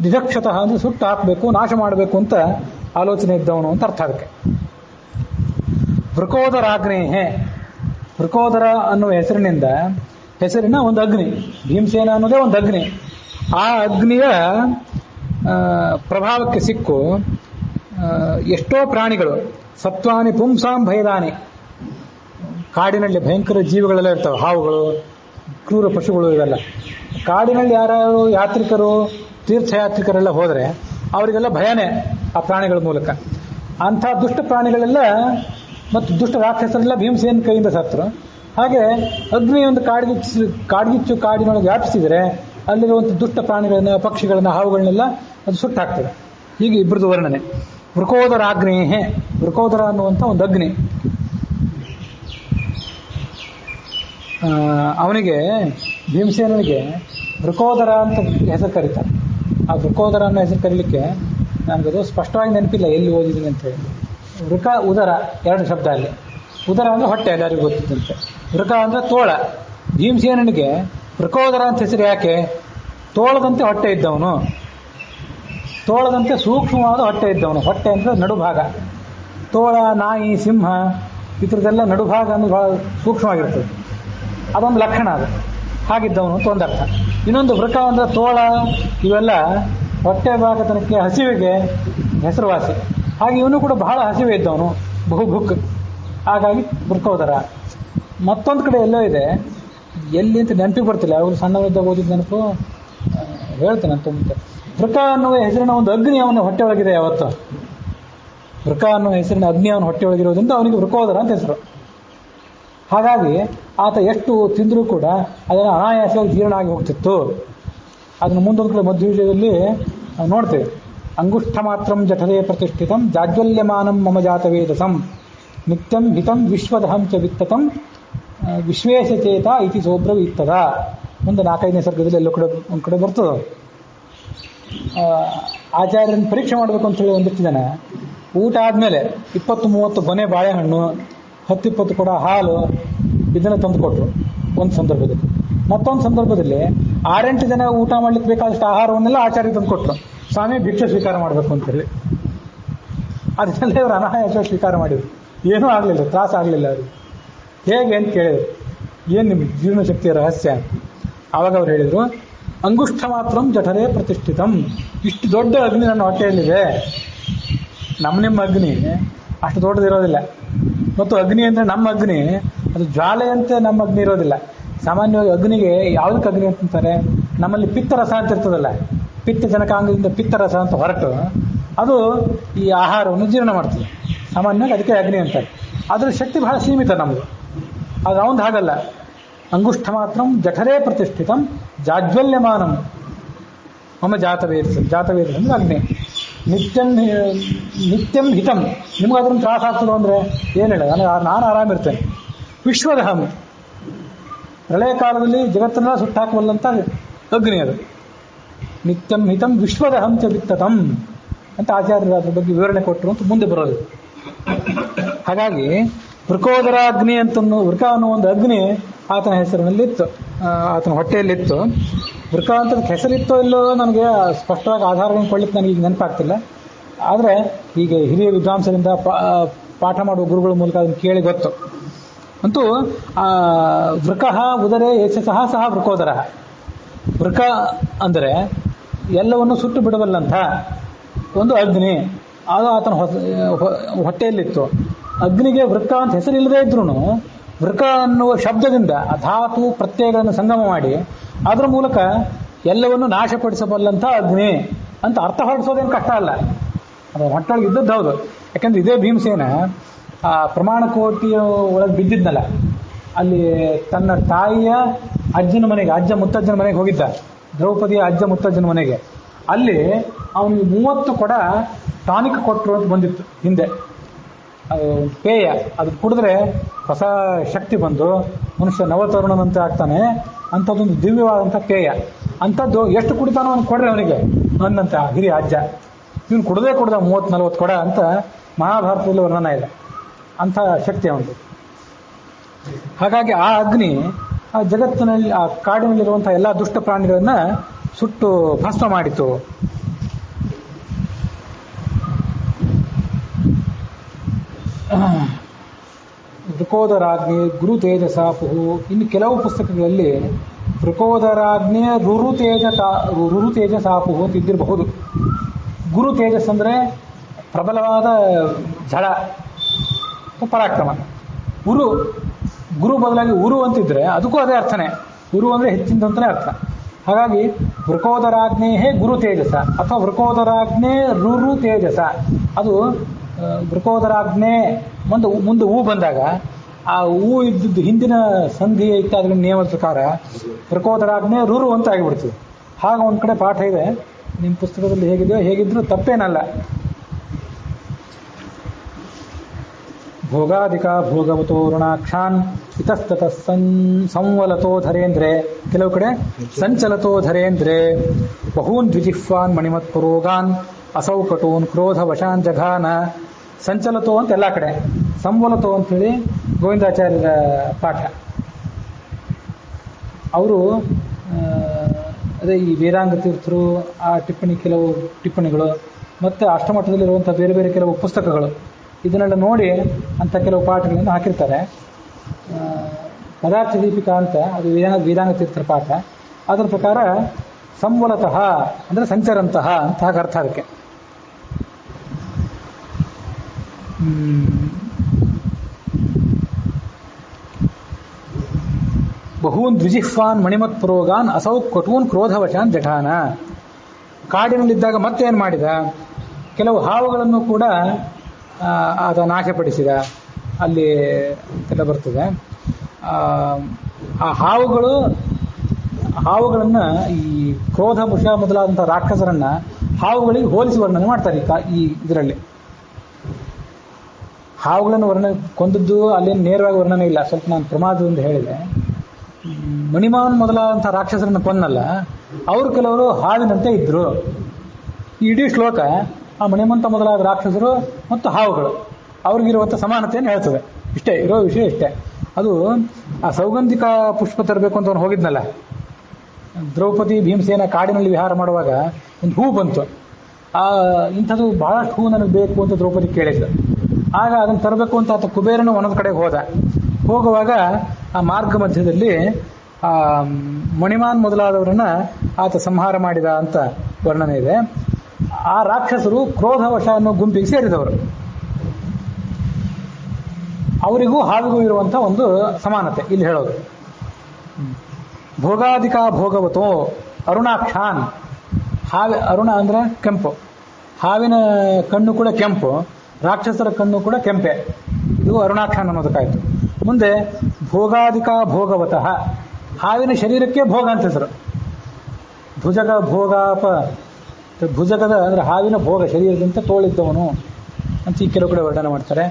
ದಿಧಕ್ಷತಃ ಅಂದ್ರೆ ಸುಟ್ಟು ಹಾಕಬೇಕು, ನಾಶ ಮಾಡಬೇಕು ಅಂತ ಆಲೋಚನೆ ಇದ್ದವನು ಅಂತ ಅರ್ಥ. ಅದಕ್ಕೆ ವೃಕೋದರಾಗ್ನೇಹೆ, ವೃಕೋದರ ಅನ್ನುವ ಹೆಸರಿನ ಒಂದು ಅಗ್ನಿ. ಭೀಮಸೇನ ಅನ್ನೋದೇ ಒಂದು ಅಗ್ನಿ. ಆ ಅಗ್ನಿಯ ಪ್ರಭಾವಕ್ಕೆ ಸಿಕ್ಕು ಎಷ್ಟೋ ಪ್ರಾಣಿಗಳು, ಸತ್ವಾನಿ ಪುಂಸಾಂ ಭಯದಾನಿ, ಕಾಡಿನಲ್ಲಿ ಭಯಂಕರ ಜೀವಿಗಳೆಲ್ಲ ಇರ್ತವೆ, ಹಾವುಗಳು, ಕ್ರೂರ ಪಶುಗಳು, ಇವೆಲ್ಲ. ಕಾಡಿನಲ್ಲಿ ಯಾರು ಯಾತ್ರಿಕರು, ತೀರ್ಥಯಾತ್ರಿಕರೆಲ್ಲ ಹೋದರೆ ಅವರಿಗೆಲ್ಲ ಭಯನೇ ಆ ಪ್ರಾಣಿಗಳ ಮೂಲಕ. ಅಂಥ ದುಷ್ಟ ಪ್ರಾಣಿಗಳೆಲ್ಲ ಮತ್ತು ದುಷ್ಟ ರಾಕ್ಷಸರೆಲ್ಲ ಭೀಮಸೇನ ಕೈಯಿಂದ ಸತ್ರು. ಹಾಗೆ ಅಗ್ನಿ ಒಂದು ಕಾಡ್ಗಿಚ್ಚು ಕಾಡಿನೊಳಗೆ ವ್ಯಾಪಿಸಿದರೆ ಅಲ್ಲಿರುವಂಥ ದುಷ್ಟ ಪ್ರಾಣಿಗಳನ್ನ, ಪಕ್ಷಿಗಳನ್ನ, ಹಾವುಗಳನ್ನೆಲ್ಲ ಅದು ಸುಟ್ಟಾಗ್ತದೆ. ಹೀಗೆ ಇಬ್ಬರದು ವರ್ಣನೆ. ವೃಕೋದರಾಗ್ನೇಹೆ, ವೃಕೋದರ ಅನ್ನುವಂಥ ಒಂದು ಅಗ್ನಿ. ಅವನಿಗೆ, ಭೀಮಸೇನಿಗೆ ವೃಕೋದರ ಅಂತ ಹೆಸರು ಕರೀತಾರೆ. ಆ ವೃಕೋದರ ಅನ್ನೋ ಹೆಸರು ಕರೀಲಿಕ್ಕೆ ನನಗದು ಸ್ಪಷ್ಟವಾಗಿ ನೆನಪಿಲ್ಲ ಎಲ್ಲಿ ಓದಿದ್ದೀನಿ ಅಂತ ಹೇಳಿ. ವೃಕ, ಉದರ ಎರಡು ಶಬ್ದ ಅಲ್ಲಿ. ಉದರ ಅಂದ್ರೆ ಹೊಟ್ಟೆ, ಎಲ್ಲರಿಗೂ ಗೊತ್ತಿದ್ದಂತೆ. ವೃಕ ಅಂದ್ರೆ ತೋಳ. ಭೀಮಸೇನಿಗೆ ವೃಕೋದರ ಅಂತ ಹೆಸರು ಯಾಕೆ? ತೋಳದಂತೆ ಹೊಟ್ಟೆ ಇದ್ದವನು, ತೋಳದಂತೆ ಸೂಕ್ಷ್ಮವಾದ ಹೊಟ್ಟೆ ಇದ್ದವನು. ಹೊಟ್ಟೆ ಅಂದ್ರೆ ನಡುಭಾಗ. ತೋಳ, ನಾಯಿ, ಸಿಂಹ ಇದ್ರದ್ದೆಲ್ಲ ನಡುಭಾಗ ಅಂದ್ರೆ ಬಹಳ ಸೂಕ್ಷ್ಮವಾಗಿರ್ತದೆ. ಅದೊಂದು ಲಕ್ಷಣ ಅದು. ಹಾಗಿದ್ದವನು ಅಂತ ಒಂದು ಅರ್ಥ. ಇನ್ನೊಂದು ವೃಕ ಅಂದ್ರೆ ತೋಳ, ಇವೆಲ್ಲ ಹೊಟ್ಟೆ ಭಾಗತನಕ್ಕೆ, ಹಸಿವಿಗೆ ಹೆಸರುವಾಸಿ. ಹಾಗೆ ಇವನು ಕೂಡ ಬಹಳ ಹಸಿವೆ ಇದ್ದವನು, ಬಹುಭುಕ್. ಹಾಗಾಗಿ ವೃಕೋದರ. ಮತ್ತೊಂದು ಕಡೆ ಎಲ್ಲೋ ಇದೆ, ಎಲ್ಲಿ ಅಂತ ನೆನಪಿಗೆ ಬರ್ತಿಲ್ಲ, ಅವರು ಸಣ್ಣವರಿದ್ದಾಗ ಓದಿದ ನೆನಪು ಹೇಳ್ತೇನೆ ಅಂತ ಮುಂದೆ. ವೃಕ ಅನ್ನುವ ಹೆಸರಿನ ಒಂದು ಅಗ್ನಿ ಅವನ ಹೊಟ್ಟೆ ಒಳಗಿದೆ ಯಾವತ್ತು. ವೃಕ ಅನ್ನುವ ಹೆಸರಿನ ಅಗ್ನಿ ಅವನ ಹೊಟ್ಟೆ ಒಳಗಿರೋದ್ರಿಂದ ಅವನಿಗೆ ವೃಕೋದರ ಅಂತ ಹೆಸರು. ಹಾಗಾಗಿ ಆತ ಎಷ್ಟು ತಿಂದರೂ ಕೂಡ ಅದನ್ನು ಅನಾಯಾಸವಾಗಿ ಜೀರ್ಣ ಆಗಿ ಹೋಗ್ತಿತ್ತು. ಅದನ್ನು ಮುಂದೊಂದು ಕಡೆ ಮಧ್ಯುಜದಲ್ಲಿ ನೋಡ್ತೇವೆ. ಅಂಗುಷ್ಠ ಮಾತ್ರಂ ಜಠರೇ ಪ್ರತಿಷ್ಠಿತಂ ಜಾಜ್ವಲ್ಯಮಾನಂ ಮಮ ಜಾತವೇದಸಂ ನಿತ್ಯಂ ಹಿತಂ ವಿಶ್ವದಹಂ ಚ ವಿತ್ತತಂ ವಿಶ್ವೇಶಚೇತ ಇತಿ ಸೋಬ್ರವೀತ್ತದ. ಮುಂದೆ 4-5ನೇ ಸರ್ಗದಲ್ಲಿ ಎಲ್ಲೋ ಕಡೆ ಒಂದು ಕಡೆ ಬರ್ತದೆ. ಆಚಾರ್ಯನ ಪರೀಕ್ಷೆ ಮಾಡಬೇಕು ಅಂತ ಹೇಳಿ ಒಂದಿಷ್ಟು ಜನ ಊಟ ಆದಮೇಲೆ 20-30 ಕೊನೆ ಬಾಳೆಹಣ್ಣು, 10-20 ಕೂಡ ಹಾಲು ಇದನ್ನು ತಂದುಕೊಟ್ರು ಒಂದು ಸಂದರ್ಭದಲ್ಲಿ. ಮತ್ತೊಂದು ಸಂದರ್ಭದಲ್ಲಿ 6-8 ಜನ ಊಟ ಮಾಡ್ಲಿಕ್ಕೆ ಬೇಕಾದಷ್ಟು ಆಹಾರವನ್ನೆಲ್ಲ ಆಚಾರ್ಯ ತಂದುಕೊಟ್ರು. ಸ್ವಾಮಿ ಭಿಕ್ಷೆ ಸ್ವೀಕಾರ ಮಾಡಬೇಕು ಅಂತೇಳಿ ಅದನ್ನೆಲ್ಲ ಇವರು ಅನಾಯಾಸ ಸ್ವೀಕಾರ ಮಾಡಿದ್ರು. ಏನೂ ಆಗಲಿಲ್ಲ, ತ್ರಾಸ ಆಗಲಿಲ್ಲ ಅವರು. ಹೇಗೆ ಅಂತ ಕೇಳಿದ್ರು, ಏನು ನಿಮ್ಗೆ ಜೀರ್ಣಶಕ್ತಿಯ ರಹಸ್ಯ? ಆವಾಗ ಅವ್ರು ಹೇಳಿದರು, ಅಂಗುಷ್ಠ ಮಾತ್ರಂ ಜಠರೇ ಪ್ರತಿಷ್ಠಿತಂ. ಇಷ್ಟು ದೊಡ್ಡ ಅಗ್ನಿ ನನ್ನ ಹೊಟ್ಟೆಯಲ್ಲಿದೆ. ನಿಮ್ಮ ಅಗ್ನಿ ಅಷ್ಟು ದೊಡ್ಡದಿರೋದಿಲ್ಲ. ಮತ್ತು ಅಗ್ನಿ ಅಂದರೆ ನಮ್ಮ ಅಗ್ನಿ ಅದು ಜ್ವಾಲೆಯಂತೆ ನಮ್ಮ ಅಗ್ನಿ ಇರೋದಿಲ್ಲ. ಸಾಮಾನ್ಯವಾಗಿ ಅಗ್ನಿಗೆ ಯಾವುದಕ್ಕೆ ಅಗ್ನಿ ಅಂತಾರೆ? ನಮ್ಮಲ್ಲಿ ಪಿತ್ತರಸ ಅಂತ ಇರ್ತದಲ್ಲ, ಪಿತ್ತ ಜನಕಾಂಗದಿಂದ ಪಿತ್ತರಸ ಅಂತ ಹೊರಟು ಅದು ಈ ಆಹಾರವನ್ನು ಜೀರ್ಣ ಮಾಡ್ತದೆ. ಸಾಮಾನ್ಯವಾಗಿ ಅದಕ್ಕೆ ಅಗ್ನಿ ಅಂತಾರೆ. ಅದರ ಶಕ್ತಿ ಬಹಳ ಸೀಮಿತ ನಮ್ಮದು. ಅದು ಅವನು ಹಾಗಲ್ಲ. ಅಂಗುಷ್ಠ ಮಾತ್ರಂ ಜಠರೇ ಪ್ರತಿಷ್ಠಿತಂ ಜಾಜ್ವಲ್ಯಮಾನಂ ಮಮ ಜಾತವೇದಸಂ. ಜಾತವೇದಸ ಅಂದರೆ ಅಗ್ನಿ. ನಿತ್ಯಂ ಹಿತಂ. ನಿಮಗಾದ್ರೂ ತ್ರಾಸ ಆಗ್ತದೆ ಅಂದರೆ ಏನು ಹೇಳೋದು? ನಾನು ಆರಾಮಿರ್ತೇನೆ. ವಿಶ್ವದಹಂ, ಪ್ರಳಯ ಕಾಲದಲ್ಲಿ ಜಗತ್ತನ್ನ ಸುಟ್ಟಾಕಬಲ್ಲಂತ ಅಗ್ನಿ ಅದು. ನಿತ್ಯಂ ಹಿತಂ ವಿಶ್ವದಹಂ ಚ ವಿತ್ತತಂ ಅಂತ ಆಚಾರ್ಯರು ಅದ್ರ ಬಗ್ಗೆ ವಿವರಣೆ ಕೊಟ್ಟರು ಅಂತ ಮುಂದೆ ಬರೋದು. ಹಾಗಾಗಿ ವೃಕೋದರಾಗ್ನಿ ವೃಕ ಅನ್ನೋ ಒಂದು ಅಗ್ನಿ ಆತನ ಹೆಸರಿನಲ್ಲಿತ್ತು, ಆತನ ಹೊಟ್ಟೆಯಲ್ಲಿತ್ತು. ವೃಕ ಅಂತ ಹೆಸರಿತ್ತೋ ಇಲ್ಲೋ ನನಗೆ ಸ್ಪಷ್ಟವಾಗಿ ಆಧಾರಗಳನ್ನು ಕೊಡ್ಲಿಕ್ಕೆ ನನಗೆ ಈಗ ನೆನಪಾಗ್ತಿಲ್ಲ. ಆದರೆ ಹೀಗೆ ಹಿರಿಯ ವಿದ್ವಾಂಸರಿಂದ ಪಾಠ ಮಾಡುವ ಗುರುಗಳ ಮೂಲಕ ಅದನ್ನು ಕೇಳಿ ಗೊತ್ತು. ಅಂತೂ ವೃಕ ಉದರೇ ಯಶಸಃ ಸಹ ವೃಕೋದರ. ವೃಕ ಅಂದರೆ ಎಲ್ಲವನ್ನು ಸುಟ್ಟು ಬಿಡಬಲ್ಲಂಥ ಒಂದು ಅಗ್ನಿ, ಅದು ಆತನ ಹೊಟ್ಟೆಯಲ್ಲಿತ್ತು. ಅಗ್ನಿಗೆ ವೃಕ ಅಂತ ಹೆಸರಿಲ್ಲದೇ ಇದ್ರೂ ವೃಕ ಅನ್ನುವ ಶಬ್ದದಿಂದ ಧಾತು ಪ್ರತ್ಯಯಗಳನ್ನು ಸಂಗಮ ಮಾಡಿ ಅದರ ಮೂಲಕ ಎಲ್ಲವನ್ನು ನಾಶಪಡಿಸಬಲ್ಲಂಥ ಅಗ್ನಿ ಅಂತ ಅರ್ಥ ಹೊರಡಿಸೋದೇನು ಕಷ್ಟ ಅಲ್ಲ. ಅದು ಹೊಟ್ಟೆಯೊಳಗೆ ಇದ್ದದ್ದು ಹೌದು. ಯಾಕಂದ್ರೆ ಇದೇ ಭೀಮಸೇನ ಆ ಪ್ರಮಾಣ ಕೋಟಿಯ ಒಳಗೆ ಬಿದ್ದಿದ್ನಲ್ಲ, ಅಲ್ಲಿ ತನ್ನ ತಾಯಿಯ ಅಜ್ಜನ ಮನೆಗೆ, ಅಜ್ಜ ಮುತ್ತಜ್ಜನ ಮನೆಗೆ ಹೋಗಿದ್ದ. ದ್ರೌಪದಿಯ ಅಜ್ಜ ಮುತ್ತಜ್ಜನ ಮನೆಗೆ. ಅಲ್ಲಿ ಅವನಿಗೆ 30 ಕೊಡ ಟಾನಿಕ್ ಕೊಟ್ಟರು ಅಂತ ಬಂದಿತ್ತು ಹಿಂದೆ. ಅದು ಪೇಯ, ಅದು ಕುಡಿದ್ರೆ ಹೊಸ ಶಕ್ತಿ ಬಂದು ಮನುಷ್ಯ ನವತರುಣನಂತೆ ಆಗ್ತಾನೆ ಅಂಥದ್ದೊಂದು ದಿವ್ಯವಾದಂಥ ಪೇಯ. ಅಂಥದ್ದು ಎಷ್ಟು ಕುಡಿತಾನೋ ಅವ್ನು ಕೊಡ್ರಿ ಅವನಿಗೆ ಅನ್ನಂತ ಹಿರಿಯ ಅಜ್ಜ. ಇವನು ಕುಡದೇ 30-40 ಕೊಡ ಅಂತ ಮಹಾಭಾರತದಲ್ಲಿ ವರ್ಣನ ಇದೆ. ಅಂಥ ಶಕ್ತಿ ಅವನು. ಹಾಗಾಗಿ ಆ ಅಗ್ನಿ ಆ ಜಗತ್ತಿನಲ್ಲಿ, ಆ ಕಾಡಿನಲ್ಲಿರುವಂಥ ಎಲ್ಲ ದುಷ್ಟ ಪ್ರಾಣಿಗಳನ್ನ ಸುಟ್ಟು ಭಸ್ಮ ಮಾಡಿತು. ವೃಕೋದರಾಗ್ನಿ ಗುರು ತೇಜಸಾಪುಹು. ಇನ್ನು ಕೆಲವು ಪುಸ್ತಕಗಳಲ್ಲಿ ವೃಕೋದರಾಗ್ನಿಯ ರುರು ತೇಜಸಾಪುಹು ಅಂತ ಇದ್ದಿರಬಹುದು. ಗುರು ತೇಜಸ್ ಅಂದರೆ ಪ್ರಬಲವಾದ ಝಳ, ಪರಾಕ್ರಮ. ಗುರು ಬದಲಾಗಿ ಉರು ಅಂತಿದ್ರೆ ಅದಕ್ಕೂ ಅದೇ ಅರ್ಥನೇ. ಉರು ಅಂದರೆ ಹೆಚ್ಚಿನದಂತಲೇ ಅರ್ಥ. ಹಾಗಾಗಿ ವೃಕೋದರಾಗ್ನೇಹೇ ಗುರು ತೇಜಸ ಅಥವಾ ವೃಕೋದರಾಗ್ನೇ ರುರು ತೇಜಸ. ಅದು ವೃಕೋದರಾಗ್ನೇ ಮುಂದೆ ಹೂ ಬಂದಾಗ ಆ ಹೂ ಇದ್ದದ್ದು ಹಿಂದಿನ ಸಂಧಿ ಇತ್ಯಾದಿಗಳ ನಿಯಮದ ಪ್ರಕಾರ ವೃಕೋದರಾಗ್ನೇ ರುರು ಅಂತ ಆಗಿಬಿಡ್ತದೆ. ಹಾಗ ಒಂದು ಕಡೆ ಪಾಠ ಇದೆ ನಿಮ್ಮ ಪುಸ್ತಕದಲ್ಲಿ, ಹೇಗಿದ್ರೂ ತಪ್ಪೇನಲ್ಲ. ಭೋಗಾಧಿಕ ಭೋಗವತೋ ಋಣಾಕ್ಷಾನ್ ಇತಸ್ತತ ಸಂವಲತೋ ಧರೇಂದ್ರೆ, ಕೆಲವು ಕಡೆ ಸಂಚಲತೋ ಧರೇಂದ್ರೆ, ಬಹೂನ್ ದ್ವಿಜಿಹ್ವಾನ್ ಮಣಿಮತ್ ಪುರೋಗಾನ್ ಅಸೌಕಟೂನ್ ಕ್ರೋಧ ವಶಾನ್ ಜಘಾನ. ಸಂಚಲತೋ ಅಂತ ಎಲ್ಲ ಕಡೆ, ಸಂವಲತೋ ಅಂಥೇಳಿ ಗೋವಿಂದಾಚಾರ್ಯರ ಪಾಠ. ಅವರು ಅದೇ ಈ ವೇದಾಂಗ ತೀರ್ಥರು ಆ ಕೆಲವು ಟಿಪ್ಪಣಿಗಳು ಮತ್ತು ಅಷ್ಟಮಠದಲ್ಲಿರುವಂಥ ಬೇರೆ ಬೇರೆ ಕೆಲವು ಪುಸ್ತಕಗಳು ಇದನ್ನೆಲ್ಲ ನೋಡಿ ಅಂಥ ಕೆಲವು ಪಾಠಗಳನ್ನು ಹಾಕಿರ್ತಾರೆ. ಪದಾರ್ಥ ದೀಪಿಕಾ ಅಂತ ಅದು ವೇದಾಂಗ ತೀರ್ಥರ ಪಾಠ. ಅದರ ಪ್ರಕಾರ ಸಂವಲತಃ ಅಂದರೆ ಸಂಚರಂತಹ ಅಂತ ಹಾಗೆ ಅರ್ಥ ಅದಕ್ಕೆ. ಬಹೂನ್ ದ್ವಿಜಿಹ್ವಾನ್ ಮಣಿಮತ್ ಪುರೋಗಾನ್ ಅಸೌ ಕಟೂನ್ ಕ್ರೋಧವಶಾನ್ ಜಘಾನ. ಕಾಡಿನಲ್ಲಿದ್ದಾಗ ಮತ್ತೇನು ಮಾಡಿದ, ಕೆಲವು ಹಾವುಗಳನ್ನು ಕೂಡ ಆತ ನಾಶಪಡಿಸಿದ. ಅಲ್ಲಿ ಎಲ್ಲ ಬರ್ತದೆ. ಆ ಹಾವುಗಳನ್ನು ಈ ಕ್ರೋಧ ಮುಷ ಮೊದಲಾದಂಥ ರಾಕ್ಷಸರನ್ನ ಹಾವುಗಳಿಗೆ ಹೋಲಿಸಿ ವರ್ಣನೆ ಮಾಡ್ತಾರೆ ಈ ಇದರಲ್ಲಿ. ಹಾವುಗಳನ್ನು ಕೊಂದದ್ದು ಅಲ್ಲಿ ನೇರವಾಗಿ ವರ್ಣನೆ ಇಲ್ಲ, ಸ್ವಲ್ಪ ನಾನು ಪ್ರಮಾದದಿಂದ ಹೇಳಿದೆ. ಮಣಿಮಾನ್ ಮೊದಲಾದಂಥ ರಾಕ್ಷಸರನ್ನು ಕೊಂದಲ್ಲ, ಅವರು ಕೆಲವರು ಹಾವಿನಂತೆ ಇದ್ರು. ಈ ಇಡೀ ಶ್ಲೋಕ ಆ ಮಣಿಮಂತ ಮೊದಲಾದ ರಾಕ್ಷಸರು ಮತ್ತು ಹಾವುಗಳು ಅವ್ರಿಗಿರುವಂಥ ಸಮಾನತೆಯನ್ನು ಹೇಳ್ತದೆ. ಇಷ್ಟೇ ಇರೋ ವಿಷಯ ಇಷ್ಟೇ. ಅದು ಆ ಸೌಗಂಧಿಕ ಪುಷ್ಪ ತರಬೇಕು ಅಂತ ಅವನು ಹೋಗಿದ್ನಲ್ಲ, ದ್ರೌಪದಿ ಭೀಮಸೇನ ಕಾಡಿನಲ್ಲಿ ವಿಹಾರ ಮಾಡುವಾಗ ಒಂದು ಹೂ ಬಂತು. ಇಂಥದ್ದು ಬಹಳಷ್ಟು ಹೂ ನನಗೆ ಬೇಕು ಅಂತ ದ್ರೌಪದಿ ಕೇಳಿದ್ಲು. ಆಗ ಅದನ್ನು ತರಬೇಕು ಅಂತ ಆತ ಕುಬೇರನು ಒಂದೊಂದು ಕಡೆಗೆ ಹೋಗುವಾಗ ಆ ಮಾರ್ಗ ಮಧ್ಯದಲ್ಲಿ ಮಣಿಮಾನ್ ಮೊದಲಾದವರನ್ನ ಆತ ಸಂಹಾರ ಮಾಡಿದ ಅಂತ ವರ್ಣನೆ ಇದೆ. ಆ ರಾಕ್ಷಸರು ಕ್ರೋಧವಶ ಅನ್ನೋ ಗುಂಪಿಗೆ ಸೇರಿದವರು. ಅವರಿಗೂ ಹಾವಿಗೂ ಇರುವಂಥ ಒಂದು ಸಮಾನತೆ ಇಲ್ಲಿ ಹೇಳೋದು. ಭೋಗಾಧಿಕ ಭೋಗವತೋ ಅರುಣಾಕ್ಷಾನ್. ಅರುಣ ಅಂದ್ರೆ ಕೆಂಪು, ಹಾವಿನ ಕಣ್ಣು ಕೂಡ ಕೆಂಪು, ರಾಕ್ಷಸರ ಕಣ್ಣು ಕೂಡ ಕೆಂಪೆ. ಇದು ಅರುಣಾಕ್ಷಾನ್ ಅನ್ನೋದಕ್ಕಾಯ್ತು. ಮುಂದೆ ಭೋಗಾಧಿಕ ಭೋಗವತಃ, ಹಾವಿನ ಶರೀರಕ್ಕೆ ಭೋಗ ಅಂತ ಹೆಸರು. ಭುಜಗ ಭೋಗಾಪ, ಭುಜಗದ ಅಂದ್ರೆ ಹಾವಿನ ಭೋಗ, ಶರೀರದಂತೆ ತೋಳಿದ್ದವನು ಅಂತ ಈ ಕೆಲವು ಕಡೆ ವರ್ಣನೆ ಮಾಡ್ತಾರೆ.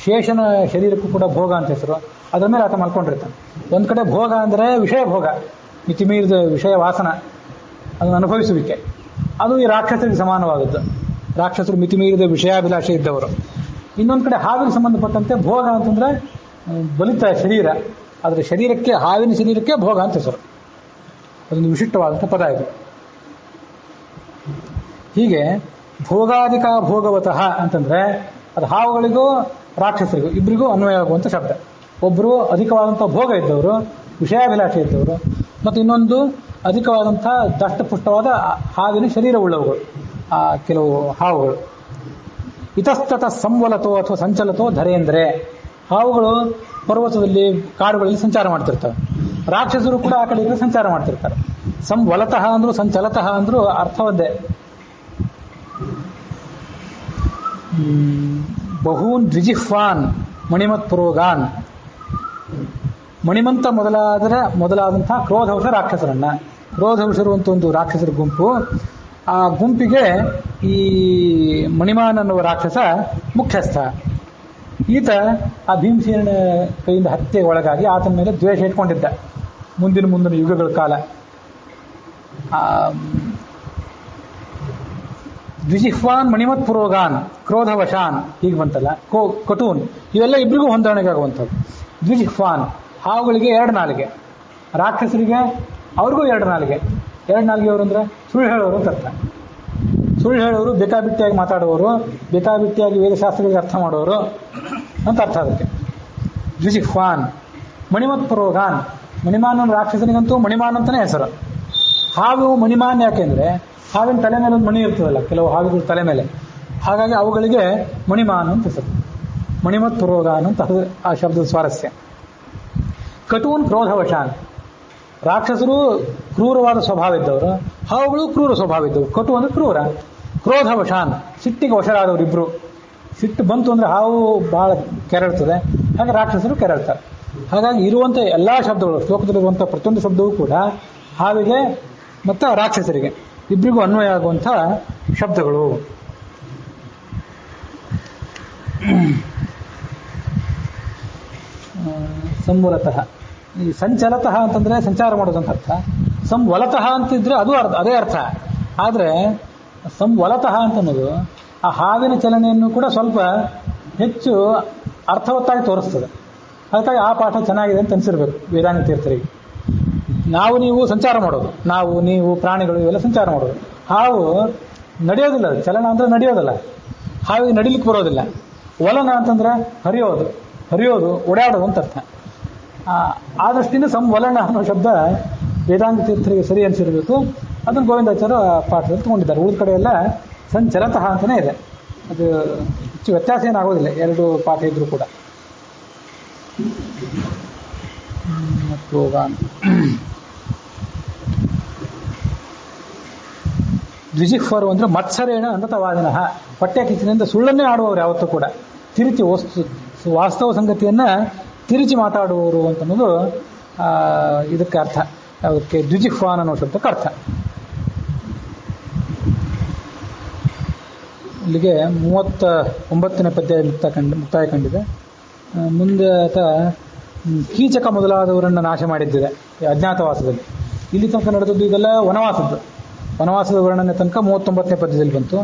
ಶೇಷನ ಶರೀರಕ್ಕೂ ಕೂಡ ಭೋಗ ಅಂತ ಹೆಸರು. ಅದರ ಮೇಲೆ ಆತ ಮಲ್ಕೊಂಡಿರ್ತಾನೆ. ಒಂದು ಕಡೆ ಭೋಗ ಅಂದರೆ ವಿಷಯ ಭೋಗ, ಮಿತಿಮೀರಿದ ವಿಷಯ ವಾಸನ, ಅದನ್ನು ಅನುಭವಿಸುವಿಕೆ. ಅದು ಈ ರಾಕ್ಷಸರಿಗೆ ಸಮಾನವಾದದ್ದು. ರಾಕ್ಷಸರು ಮಿತಿಮೀರಿದ ವಿಷಯಾಭಿಲಾಷೆ ಇದ್ದವರು. ಇನ್ನೊಂದು ಕಡೆ ಹಾವಿಗೆ ಸಂಬಂಧಪಟ್ಟಂತೆ ಭೋಗ ಅಂತಂದ್ರೆ ಬಲಿತ ಶರೀರ, ಅದರ ಶರೀರಕ್ಕೆ, ಹಾವಿನ ಶರೀರಕ್ಕೆ ಭೋಗ ಅಂತ ಹೆಸರು. ಅದೊಂದು ವಿಶಿಷ್ಟವಾದಂಥ ಪದ ಇದು. ಹೀಗೆ ಭೋಗಾಧಿಕ ಭೋಗವತಃ ಅಂತಂದ್ರೆ ಅದು ಹಾವುಗಳಿಗೂ ರಾಕ್ಷಸರಿಗೂ ಇಬ್ಬರಿಗೂ ಅನ್ವಯ ಆಗುವಂಥ ಶಬ್ದ. ಒಬ್ಬರು ಅಧಿಕವಾದಂಥ ಭೋಗ ಇದ್ದವರು, ವಿಷಯಾಭಿಲಾಷೆ ಇದ್ದವರು, ಮತ್ತು ಇನ್ನೊಂದು ಅಧಿಕವಾದಂಥ ದಷ್ಟಪುಷ್ಟವಾದ ಹಾವಿನ ಶರೀರವುಳ್ಳವುಗಳು, ಆ ಕೆಲವು ಹಾವುಗಳು. ಇತಸ್ತತ ಸಂವಲತೋ ಅಥವಾ ಸಂಚಲತೋ ಧರೇಂದ್ರೆ. ಹಾವುಗಳು ಪರ್ವತದಲ್ಲಿ ಕಾಡುಗಳಲ್ಲಿ ಸಂಚಾರ ಮಾಡ್ತಿರ್ತವೆ. ರಾಕ್ಷಸರು ಕೂಡ ಆ ಕಡೆ ಸಂಚಾರ ಮಾಡ್ತಿರ್ತಾರೆ. ಸಂವಲತಃ ಅಂದ್ರು ಸಂಚಲತಃ ಅಂದ್ರು ಅರ್ಥ ಒಂದೇ. ಬಹೂನ್ ದ್ವಿಜಿಹ್ವಾನ್ ಮಣಿಮತ್ ಪುರೋಗಾನ್. ಮಣಿಮಂತ ಮೊದಲಾದಂಥ ಕ್ರೋಧವಶ ರಾಕ್ಷಸರನ್ನ, ಕ್ರೋಧವಶರು ಅಂತ ಒಂದು ರಾಕ್ಷಸರ ಗುಂಪು. ಆ ಗುಂಪಿಗೆ ಈ ಮಣಿಮಾನ್ ಅನ್ನುವ ರಾಕ್ಷಸ ಮುಖ್ಯಸ್ಥ. ಈತ ಆ ಭೀಮಸೇನ ಕೈಯಿಂದ ಹತ್ಯೆಗೆ ಒಳಗಾಗಿ ಆತನ ಮೇಲೆ ದ್ವೇಷ ಇಟ್ಕೊಂಡಿದ್ದ ಮುಂದಿನ ಯುಗಗಳ ಕಾಲ. ದ್ವಿಜಿಹ್ವಾನ್ ಮಣಿಮತ್ ಪುರೋಗಾನ್ ಕ್ರೋಧವಶಾನ್ ಹೀಗೆ ಬಂತಲ್ಲ, ಕಟೂನ್, ಇವೆಲ್ಲ ಇಬ್ಬರಿಗೂ ಹೊಂದಾಣಿಕೆ ಆಗುವಂಥದ್ದು. ದ್ವಿಜಿಹ್ವಾನ್ ಹಾವುಗಳಿಗೆ 2 ನಾಲಿಗೆ, ರಾಕ್ಷಸರಿಗೆ ಅವ್ರಿಗೂ 2 ನಾಲಿಗೆ. 2 ನಾಲಿಗೆಯವರು ಅಂದ್ರೆ ಸುಳ್ಳು ಹೇಳೋರು ಅಂತ ಅರ್ಥ. ಸುಳ್ಳು ಹೇಳೋರು, ಬೇಕಾಬಿಟ್ಟಿಯಾಗಿ ಮಾತಾಡುವವರು, ಬೇಕಾಬಿಟ್ಟಿಯಾಗಿ ವೇದಶಾಸ್ತ್ರಗಳಿಗೆ ಅರ್ಥ ಮಾಡೋರು ಅಂತ ಅರ್ಥ ಅದಕ್ಕೆ. ದ್ವಿಜಿಹ್ವಾನ್ ಮಣಿಮತ್ ಪುರೋಗಾನ್. ಮಣಿಮಾನ್ ರಾಕ್ಷಸನಿಗಂತೂ ಮಣಿಮಾನ್ ಅಂತಾನೆ ಹೆಸರು. ಹಾವು ಮಣಿಮಾನ್ ಯಾಕೆಂದ್ರೆ ಹಾವಿನ ತಲೆ ಮೇಲೆ ಒಂದು ಮಣಿ ಇರ್ತದಲ್ಲ ಕೆಲವು ಹಾವುಗಳ ತಲೆ ಮೇಲೆ, ಹಾಗಾಗಿ ಅವುಗಳಿಗೆ ಮಣಿಮಾನ್ ಅಂತ ಹೆಸರು. ಮಣಿಮತ್ ಪುರೋಗಾನ್ ಅಂತ ಆ ಶಬ್ದದ ಸ್ವಾರಸ್ಯ. ಕಟೂನ್ ಕ್ರೋಧವಶಾನ್. ರಾಕ್ಷಸರು ಕ್ರೂರವಾದ ಸ್ವಭಾವ ಇದ್ದವರು, ಹಾವುಗಳು ಕ್ರೂರ ಸ್ವಭಾವ ಇದ್ದವು. ಕಟು ಅಂದ್ರೆ ಕ್ರೂರ, ಕ್ರೋಧವಶಾನ್ ಸಿಟ್ಟಿಗೆ ವಶರಾದವರು ಇಬ್ರು. ಸಿಟ್ಟು ಬಂತು ಅಂದ್ರೆ ಹಾವು ಬಹಳ ಕೆರಳ್ತದೆ, ಹಾಗೆ ರಾಕ್ಷಸರು ಕೆರಳ್ತಾರೆ. ಹಾಗಾಗಿ ಇರುವಂಥ ಎಲ್ಲ ಶಬ್ದಗಳು, ಶ್ಲೋಕದಲ್ಲಿರುವಂಥ ಪ್ರತಿಯೊಂದು ಶಬ್ದವೂ ಕೂಡ ಹಾವಿಗೆ ಮತ್ತು ರಾಕ್ಷಸರಿಗೆ ಇಬ್ಬರಿಗೂ ಅನ್ವಯ ಆಗುವಂಥ ಶಬ್ದಗಳು. ಸಂವಲತಃ. ಈ ಸಂಚಲತಃ ಅಂತಂದ್ರೆ ಸಂಚಾರ ಮಾಡೋದಂತ ಅರ್ಥ. ಸಂವಲತಃ ಅಂತಿದ್ರೆ ಅದು ಅದೇ ಅರ್ಥ. ಆದರೆ ಸಂವಲತಃ ಅಂತನ್ನೋದು ಆ ಹಾವಿನ ಚಲನೆಯನ್ನು ಕೂಡ ಸ್ವಲ್ಪ ಹೆಚ್ಚು ಅರ್ಥವತ್ತಾಗಿ ತೋರಿಸ್ತದೆ. ಅದಕ್ಕಾಗಿ ಆ ಪಾಠ ಚೆನ್ನಾಗಿದೆ ಅಂತ ಅನಿಸಿರ್ಬೇಕು ವೇದಾಂತ ತೀರ್ಥರಿಗೆ. ನಾವು ನೀವು ಸಂಚಾರ ಮಾಡೋದು, ನಾವು ನೀವು ಪ್ರಾಣಿಗಳು ಇವೆಲ್ಲ ಸಂಚಾರ ಮಾಡೋದು. ಹಾವು ನಡೆಯೋದಿಲ್ಲ, ಚಲನ ಅಂದ್ರೆ ನಡೆಯೋದಿಲ್ಲ, ಹಾವಿಗೆ ನಡಿಲಿಕ್ಕೆ ಬರೋದಿಲ್ಲ. ವಲನ ಅಂತಂದ್ರೆ ಹರಿಯೋದು ಓಡಾಡೋದು ಅಂತ ಅರ್ಥ. ಆ ದೃಷ್ಟಿಯಿಂದ ಸಂವಲನ ಅನ್ನೋ ಶಬ್ದ ವೇದಾಂತ ತೀರ್ಥರಿಗೆ ಸರಿ ಅನಿಸಿರ್ಬೇಕು. ಅದನ್ನು ಗೋವಿಂದಾಚಾರ್ಯ ಪಾಠದಲ್ಲಿ ತಗೊಂಡಿದ್ದಾರೆ. ಉಳಿದ ಕಡೆ ಎಲ್ಲ ಸಂಚಲತಃ ಅಂತಲೇ ಇದೆ. ಅದು ಹೆಚ್ಚು ವ್ಯತ್ಯಾಸ ಏನಾಗೋದಿಲ್ಲ 2 ಪಾಠ ಇದ್ರೂ ಕೂಡ. ಮತ್ತು ರೋಗಾನ್. ದ್ವಿಜಿಹ್ವರು ಅಂದರೆ ಮತ್ಸರೇಣ ಅಂತತವಾದಿನ, ಹೊಟ್ಟೆ ಕಿಚ್ಚಿನಿಂದ ಸುಳ್ಳನ್ನೇ ಆಡುವವರು ಯಾವತ್ತೂ ಕೂಡ. ತಿರುಚಿ ವಾಸ್ತವ ಸಂಗತಿಯನ್ನು ತಿರುಚಿ ಮಾತಾಡುವವರು ಅಂತನ್ನೋದು ಇದಕ್ಕೆ ಅರ್ಥ. ಅದಕ್ಕೆ ದ್ವಿಜಿಹ್ವಾನ್ ಅನ್ನೋ ಶಬ್ದಕ್ಕೆ ಅರ್ಥ. ಇಲ್ಲಿಗೆ 39ನೇ ಪದ್ಯ ಮುಕ್ತಾಯ ಕಂಡಿದೆ. ಮುಂದೆ ಆತ ಕೀಚಕ ಮೊದಲಾದವರನ್ನು ನಾಶ ಮಾಡಿದ್ದಿದೆ ಅಜ್ಞಾತವಾಸದಲ್ಲಿ. ಇಲ್ಲಿ ತನಕ ನಡೆದದ್ದು ಇದೆಲ್ಲ ವನವಾಸದ ವರ್ಣನೆ ತನಕ 39ನೇ ಪದ್ಯದಲ್ಲಿ ಬಂತು.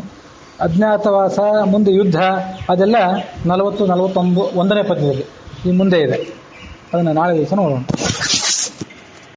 ಅಜ್ಞಾತವಾಸ, ಮುಂದೆ ಯುದ್ಧ, ಅದೆಲ್ಲ 40-41ನೇ ಪದ್ಯದಲ್ಲಿ ಈ ಮುಂದೆ ಇದೆ. ಅದನ್ನು ನಾಳೆ ದಿವಸ ನೋಡೋಣ.